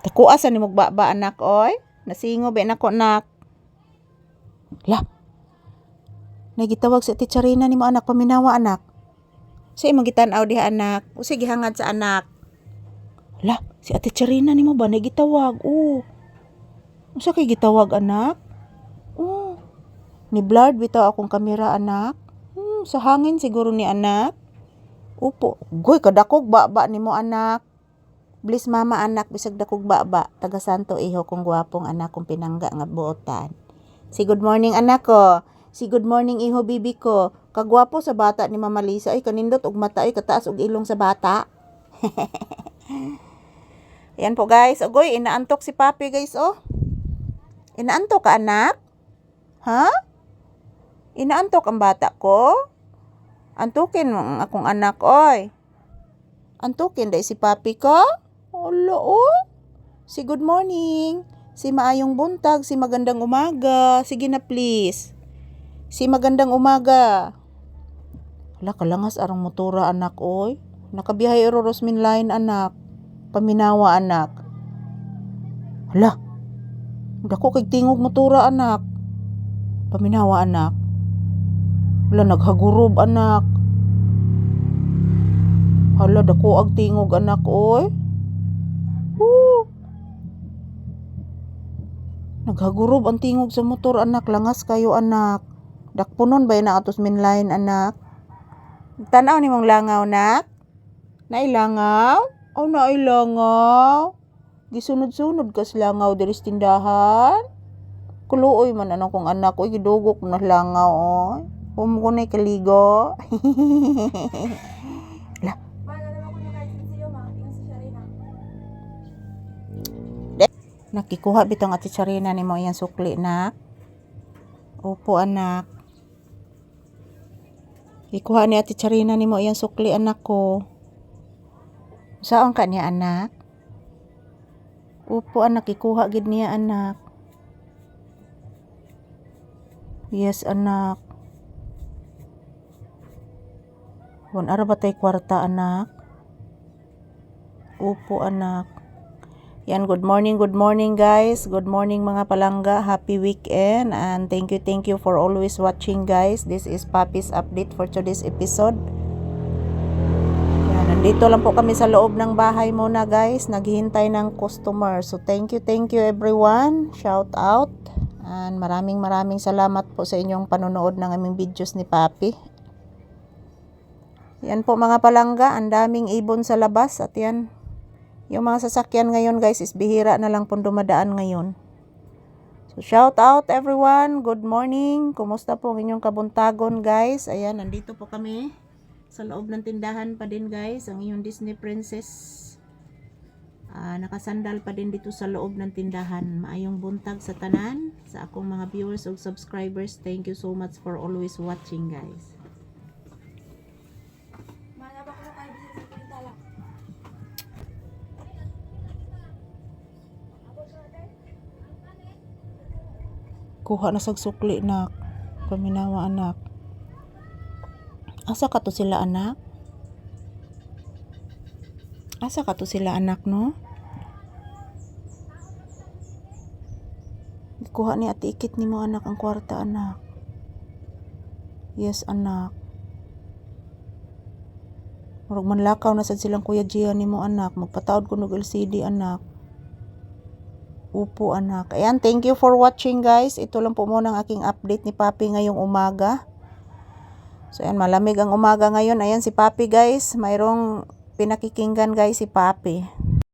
Takuha sa nimog ba anak oy. Nasingo ba nako nak. La. Nagitawag sa titsarina nimo anak paminawa anak. Sa imong gitan-aw diha anak. O sige hangad sa anak. La, si Ate Charina nimo ba nagitawag? Unsa kay gitawag anak? Ni blurred bitaw akong kamera anak. Sa hangin siguro ni anak. Upo, goy kadakog baba nimo anak. Please mama anak bisag dakog baba. Taga Santo Iho kong gwapong anak kong pinangga nga buotan. Si good morning anak ko. Si good morning iho bibi ko. Kagwapo sa bata ni Mama Lisa. Ay kanindot og mata ay kataas og ilong sa bata. Yan po guys. Ogoy, inaantok si Papi guys oh. Inaantok ka anak? Ha? Inaantok ang bata ko? Antukin ang akong anak oy. Antukin dai si Papi ko? Olo oh. Si good morning. Si maayong buntag, si magandang umaga. Sige na please. Si magandang umaga. Hala kalangas arang motora anak oy. Nakabiyahe ro Rosmin Line anak. Paminawa anak. Hala. Dako kay tingog motora anak. Paminawa anak. Hala naghagurob anak. Hala dako ag tingog anak oy. Naghagurob ang tingog sa motor anak. Langas kayo anak. Dakpunon ba na atos Line anak? Tanaw ni mong langaw nak? Nailangaw? O nailangaw? Gisunod-sunod kas langaw diri sa tindahan? Kuluoy man anong kong anak oy gidugok na langaw oy. Ko na kaligo. La. Nakikuha bitong Ate Charina nimo iyang sukli nak. Opo anak. Ikuha ni Ate Charina nimo iyang sukli anak ko. Saan ka niya anak? Opo anak, ikuha gid niya anak. Yes anak. Wan ara ba tay kwarta anak? Opo anak. Yan, good morning guys. Good morning mga palangga. Happy weekend and thank you for always watching guys. This is Papi's update for today's episode. Yan, nandito lang po kami sa loob ng bahay muna guys. Naghihintay ng customer. So thank you everyone. Shout out. And maraming salamat po sa inyong panonood ng aming videos ni Papi. Yan po mga palangga. Ang daming ibon sa labas at yan. Yung mga sasakyan ngayon guys is bihira na lang pong dumadaan ngayon. So shout out everyone. Good morning. Kumusta po ang inyong kabuntagon guys? Ayan, nandito po kami sa loob ng tindahan pa din guys. Ang inyong Disney Princess. Nakasandal pa din dito sa loob ng tindahan. Maayong buntag sa tanan. Sa akong mga viewers o subscribers. Thank you so much for always watching guys. Kuha na sag sukli nak. Paminawa anak. Asa ka to sila anak? Asa ka to sila anak no? Kuha ni ati ikit ni mo anak ang kwarta anak. Yes anak. Murag manlakaw na sad silang Kuya Gia ni mo anak. Magpataod ko ng LCD anak. Upo anak. Ayan, thank you for watching guys. Ito lang po muna ang aking update ni Papi ngayong umaga. So ayan, malamig ang umaga ngayon. Ayan si Papi guys. Mayroong pinakikinggan guys si Papi.